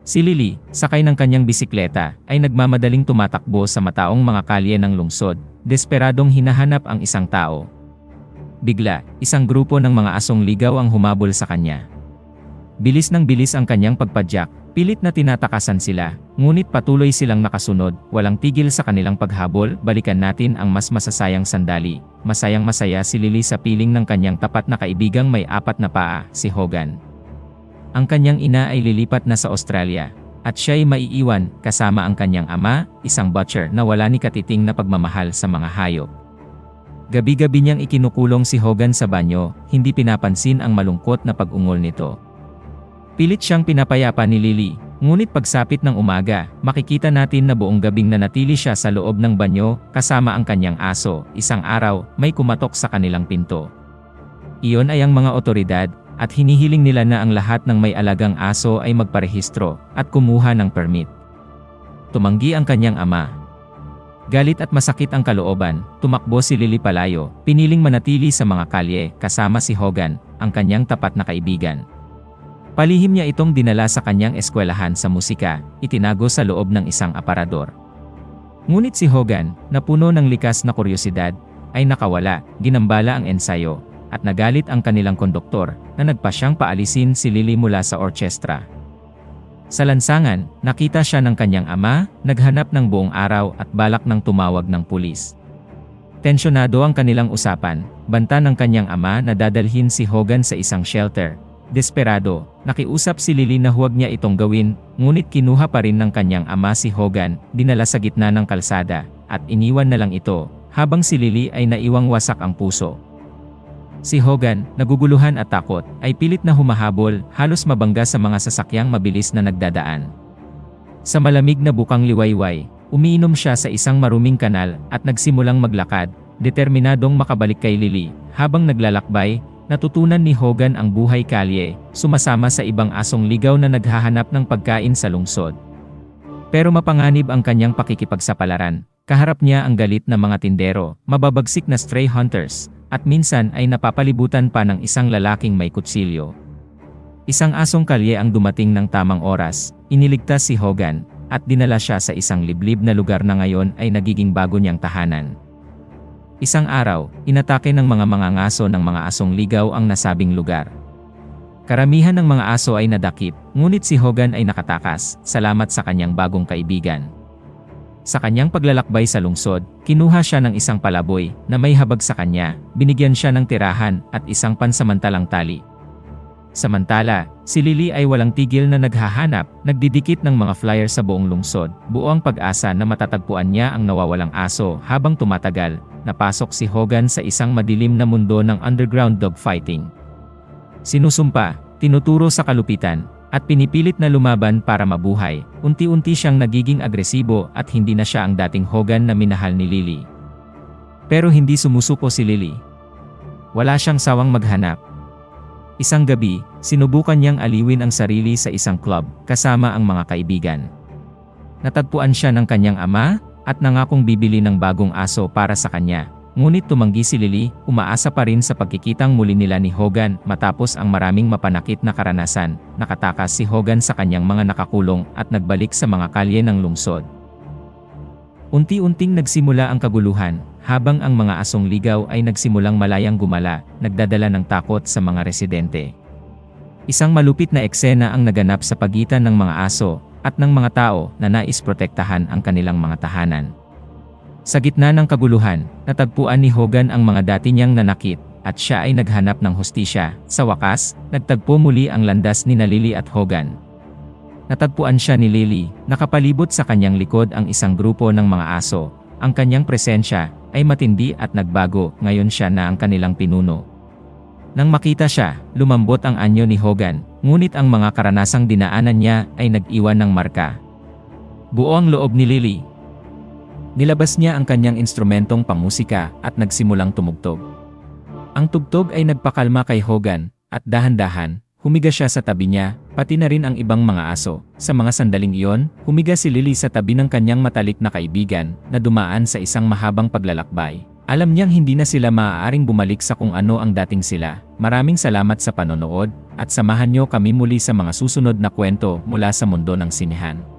Si Lily, sakay ng kanyang bisikleta, ay nagmamadaling tumatakbo sa mataong mga kalye ng lungsod, desperadong hinahanap ang isang tao. Bigla, isang grupo ng mga asong ligaw ang humabol sa kanya. Bilis ng bilis ang kanyang pagpadyak, pilit na tinatakasan sila, ngunit patuloy silang nakasunod, walang tigil sa kanilang paghabol. Balikan natin ang mas masasayang sandali. Masayang masaya si Lily sa piling ng kanyang tapat na kaibigang may 4 na paa, si Hogan. Ang kanyang ina ay lilipat na sa Australia, at siya ay maiiwan kasama ang kanyang ama, isang butcher na wala ni katiting na pagmamahal sa mga hayop. Gabi-gabi niyang ikinukulong si Hogan sa banyo, hindi pinapansin ang malungkot na pag-ungol nito. Pilit siyang pinapayapa ni Lily, ngunit pagsapit ng umaga, makikita natin na buong gabing nanatili siya sa loob ng banyo, kasama ang kanyang aso. Isang araw, may kumatok sa kanilang pinto. Iyon ay ang mga otoridad, at hinihiling nila na ang lahat ng may alagang aso ay magparehistro, at kumuha ng permit. Tumanggi ang kanyang ama. Galit at masakit ang kalooban, tumakbo si Lily palayo, piniling manatili sa mga kalye, kasama si Hogan, ang kanyang tapat na kaibigan. Palihim niya itong dinala sa kanyang eskwelahan sa musika, itinago sa loob ng isang aparador. Ngunit si Hogan, na puno ng likas na kuryosidad, ay nakawala, ginambala ang ensayo, at nagalit ang kanilang konduktor, na nagpasyang paalisin si Lily mula sa orkestra. Sa lansangan, nakita siya ng kanyang ama, naghanap ng buong araw at balak ng tumawag ng pulis. Tensyonado ang kanilang usapan, banta ng kanyang ama na dadalhin si Hogan sa isang shelter. Desperado, nakiusap si Lily na huwag niya itong gawin, ngunit kinuha pa rin ng kanyang ama si Hogan, dinala sa gitna ng kalsada, at iniwan na lang ito, habang si Lily ay naiwang wasak ang puso. Si Hogan, naguguluhan at takot, ay pilit na humahabol, halos mabangga sa mga sasakyang mabilis na nagdadaan. Sa malamig na bukang liwayway, umiinom siya sa isang maruming kanal, at nagsimulang maglakad, determinadong makabalik kay Lily. Habang naglalakbay, natutunan ni Hogan ang buhay kalye, sumasama sa ibang asong ligaw na naghahanap ng pagkain sa lungsod. Pero mapanganib ang kanyang pakikipagsapalaran, kaharap niya ang galit na mga tindero, mababagsik na stray hunters, at minsan ay napapalibutan pa ng isang lalaking may kutsilyo. Isang asong kalye ang dumating ng tamang oras, iniligtas si Hogan, at dinala siya sa isang liblib na lugar na ngayon ay nagiging bago niyang tahanan. Isang araw, inatake ng mga mangangaso ng mga asong ligaw ang nasabing lugar. Karamihan ng mga aso ay nadakip, ngunit si Hogan ay nakatakas, salamat sa kanyang bagong kaibigan. Sa kanyang paglalakbay sa lungsod, kinuha siya ng isang palaboy na may habag sa kanya, binigyan siya ng tirahan at isang pansamantalang tali. Samantala, si Lily ay walang tigil na naghahanap, nagdidikit ng mga flyer sa buong lungsod, buo ang pag-asa na matatagpuan niya ang nawawalang aso. Habang tumatagal, napasok si Hogan sa isang madilim na mundo ng underground dogfighting. Sinusumpa, tinuturo sa kalupitan, at pinipilit na lumaban para mabuhay. Unti-unti siyang nagiging agresibo at hindi na siya ang dating Hogan na minahal ni Lily. Pero hindi sumusuko si Lily. Wala siyang sawang maghanap. Isang gabi, sinubukan niyang aliwin ang sarili sa isang club, kasama ang mga kaibigan. Natagpuan siya ng kanyang ama, at nangakong bibili ng bagong aso para sa kanya. Ngunit tumanggi si Lily, umaasa pa rin sa pagkikitang muli nila ni Hogan. Matapos ang maraming mapanakit na karanasan, nakatakas si Hogan sa kanyang mga nakakulong at nagbalik sa mga kalye ng lungsod. Unti-unting nagsimula ang kaguluhan, habang ang mga asong ligaw ay nagsimulang malayang gumala, nagdadala ng takot sa mga residente. Isang malupit na eksena ang naganap sa pagitan ng mga aso at ng mga tao na nais protektahan ang kanilang mga tahanan. Sa gitna ng kaguluhan, natagpuan ni Hogan ang mga dati niyang nanakit, at siya ay naghanap ng hustisya. Sa wakas, nagtagpo muli ang landas ni Lily at Hogan. Natagpuan siya ni Lily, nakapalibot sa kanyang likod ang isang grupo ng mga aso. Ang kanyang presensya ay matindi at nagbago, ngayon siya na ang kanilang pinuno. Nang makita siya, lumambot ang anyo ni Hogan, ngunit ang mga karanasang dinaanan niya ay nag-iwan ng marka. Buo ang loob ni Lily. Nilabas niya ang kanyang instrumentong pangmusika at nagsimulang tumugtog. Ang tugtog ay nagpakalma kay Hogan, at dahan-dahan, humiga siya sa tabi niya, pati na rin ang ibang mga aso. Sa mga sandaling iyon, humiga si Lily sa tabi ng kanyang matalik na kaibigan, na dumaan sa isang mahabang paglalakbay. Alam niyang hindi na sila maaaring bumalik sa kung ano ang dating sila. Maraming salamat sa panonood, at samahan niyo kami muli sa mga susunod na kwento mula sa mundo ng sinehan.